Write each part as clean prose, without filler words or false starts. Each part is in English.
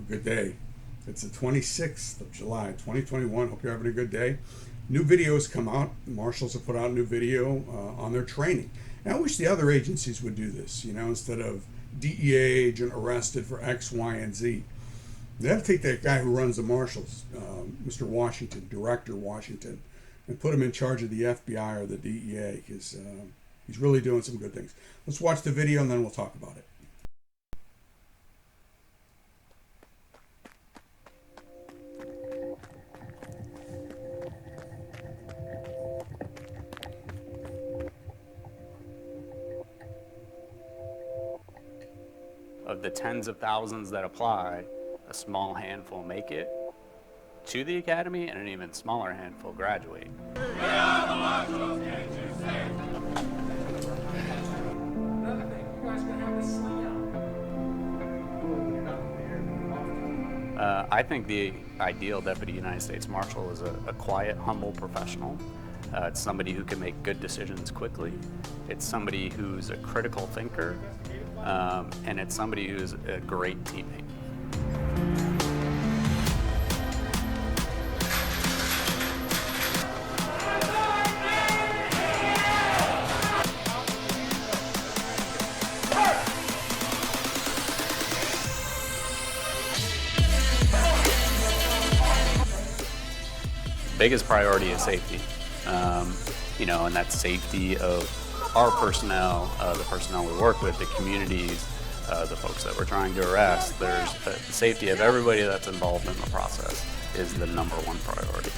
Good day. It's the 26th of July, 2021. Hope you're having a good day. New videos come out. Marshals have put out a new video on their training. And I wish the other agencies would do this, instead of DEA agent arrested for X, Y, and Z. They have to take that guy who runs the Marshals, Mr. Washington, Director Washington, and put him in charge of the FBI or the DEA, because he's really doing some good things. Let's watch the video and then we'll talk about it. Of the tens of thousands that apply, a small handful make it to the academy, and an even smaller handful graduate. We are the Marshals, can't you say? Another thing, you guys gonna have this sling out? I think the ideal Deputy United States Marshal is a quiet, humble professional. It's somebody who can make good decisions quickly. It's somebody who's a critical thinker, and it's somebody who's a great teammate. Biggest priority is safety, and that's safety of our personnel, the personnel we work with, the communities, the folks that we're trying to arrest. There's the safety of everybody that's involved in the process is the number one priority.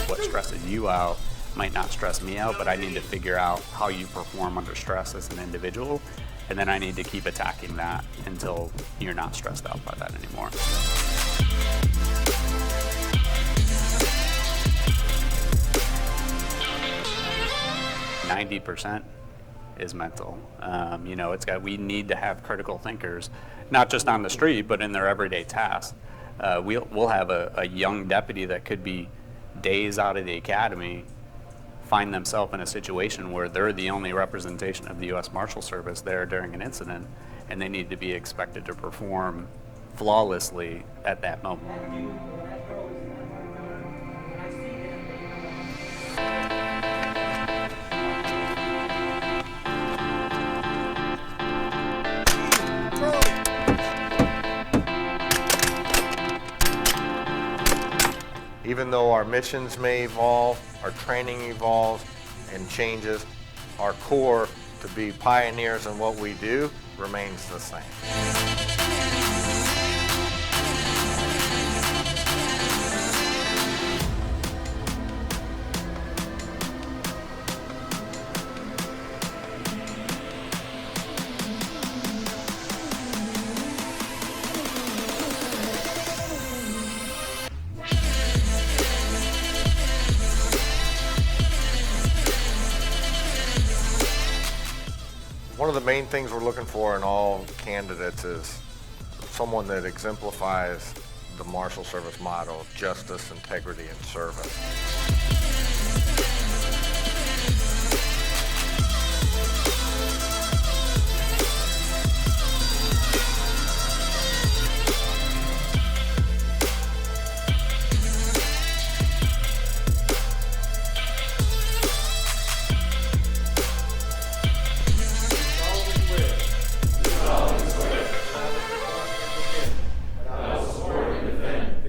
What stresses you out might not stress me out, but I need to figure out how you perform under stress as an individual, and then I need to keep attacking that until you're not stressed out by that anymore. 90% is mental. We need to have critical thinkers, not just on the street, but in their everyday tasks. We'll have a young deputy that could be days out of the academy find themselves in a situation where they're the only representation of the U.S. Marshal Service there during an incident, and they need to be expected to perform flawlessly at that moment. Even though our missions may evolve, our training evolves and changes, our core to be pioneers in what we do remains the same. One of the main things we're looking for in all candidates is someone that exemplifies the Marshal Service motto of justice, integrity, and service.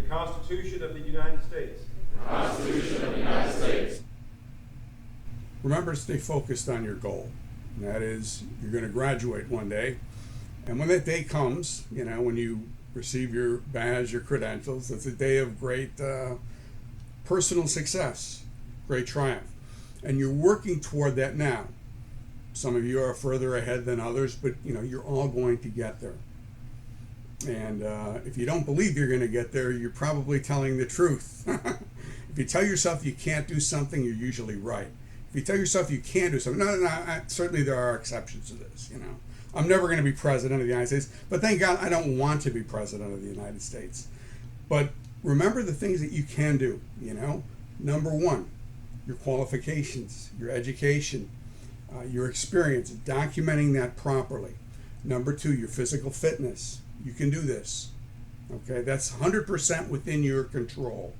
Constitution of the United States. The Constitution of the United States. Remember to stay focused on your goal. And that is, you're going to graduate one day. And when that day comes, when you receive your badge, your credentials, it's a day of great personal success, great triumph. And you're working toward that now. Some of you are further ahead than others, but you're all going to get there. And if you don't believe you're going to get there, you're probably telling the truth. If you tell yourself you can't do something, you're usually right. If you tell yourself you can do something, certainly there are exceptions to this. I'm never going to be president of the United States, but thank God I don't want to be president of the United States. But remember the things that you can do. Number one, your qualifications, your education, Your experience, documenting that properly. Number 2, your physical fitness. You can do this. Okay, that's 100% within your control,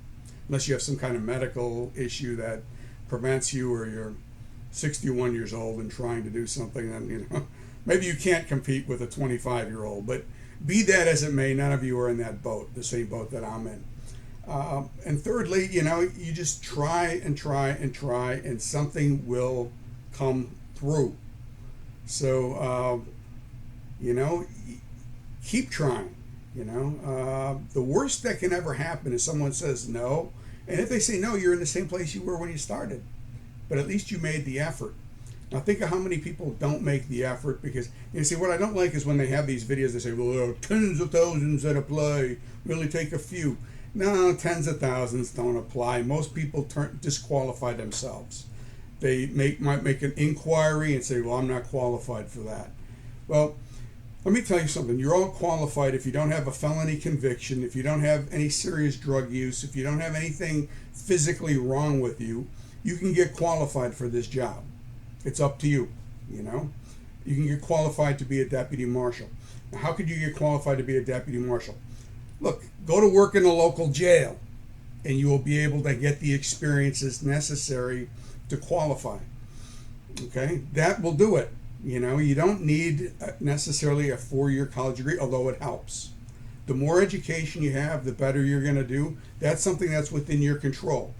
unless you have some kind of medical issue that prevents you, or you're 61 years old and trying to do something, and maybe you can't compete with a 25-year-old. But be that as it may, none of you are in that boat, the same boat that I'm in. And thirdly, you just try and try and try, and something will come through. So, keep trying. The worst that can ever happen is someone says no, and if they say no, you're in the same place you were when you started, but at least you made the effort. Now think of how many people don't make the effort, because see, what I don't like is when they have these videos, they say, well, there are tens of thousands that apply, we only take a few. No, tens of thousands don't apply. Most people disqualify themselves. They might make an inquiry and say, well, I'm not qualified for that. Well, let me tell you something. You're all qualified if you don't have a felony conviction, if you don't have any serious drug use, if you don't have anything physically wrong with you, you can get qualified for this job. It's up to you, You can get qualified to be a deputy marshal. Now, how could you get qualified to be a deputy marshal? Look, go to work in a local jail, and you will be able to get the experiences necessary to qualify. Okay? That will do it. You don't need necessarily a 4-year college degree, although it helps. The more education you have, the better you're going to do. That's something that's within your control.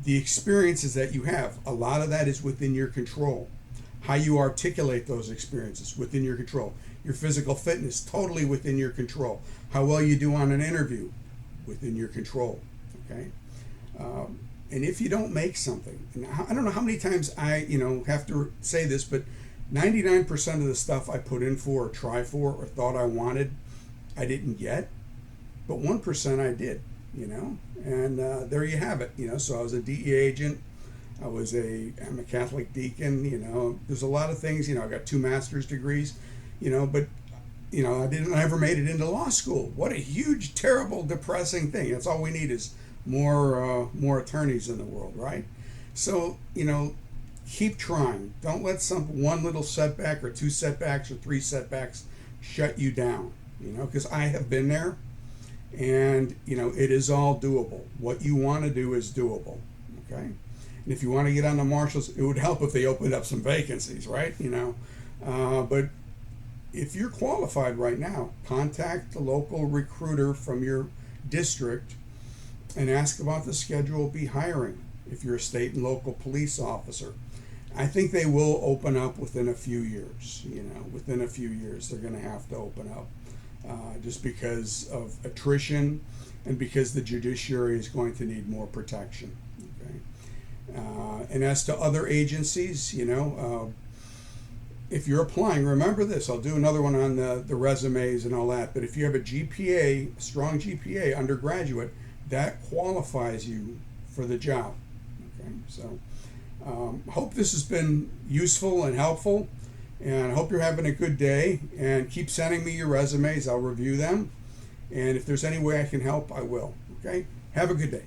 The experiences that you have, a lot of that is within your control. How you articulate those experiences, within your control. Your physical fitness, totally within your control. How well you do on an interview, within your control. Okay? And if you don't make something, and I don't know how many times I, have to say this, but 99% of the stuff I put in for or try for or thought I wanted, I didn't get, but 1% I did, and there you have it, so I was a DEA agent, I'm a Catholic deacon, there's a lot of things, I got 2 master's degrees, but, I never made it into law school. What a huge, terrible, depressing thing. That's all we need is more attorneys in the world, right? So, keep trying. Don't let one little setback or 2 setbacks or 3 setbacks shut you down, because I have been there, and, it is all doable. What you want to do is doable, okay? And if you want to get on the Marshals, it would help if they opened up some vacancies, right? But if you're qualified right now, contact the local recruiter from your district and ask about the Schedule B hiring if you're a state and local police officer. I think they will open up within a few years. Within a few years, they're going to have to open up just because of attrition and because the judiciary is going to need more protection. Okay? And as to other agencies, if you're applying, remember this. I'll do another one on the resumes and all that. But if you have a GPA, a strong GPA, undergraduate, that qualifies you for the job. Okay, so hope this has been useful and helpful, and I hope you're having a good day, and keep sending me your resumes. I'll review them, and if there's any way I can help, I will. Okay, have a good day.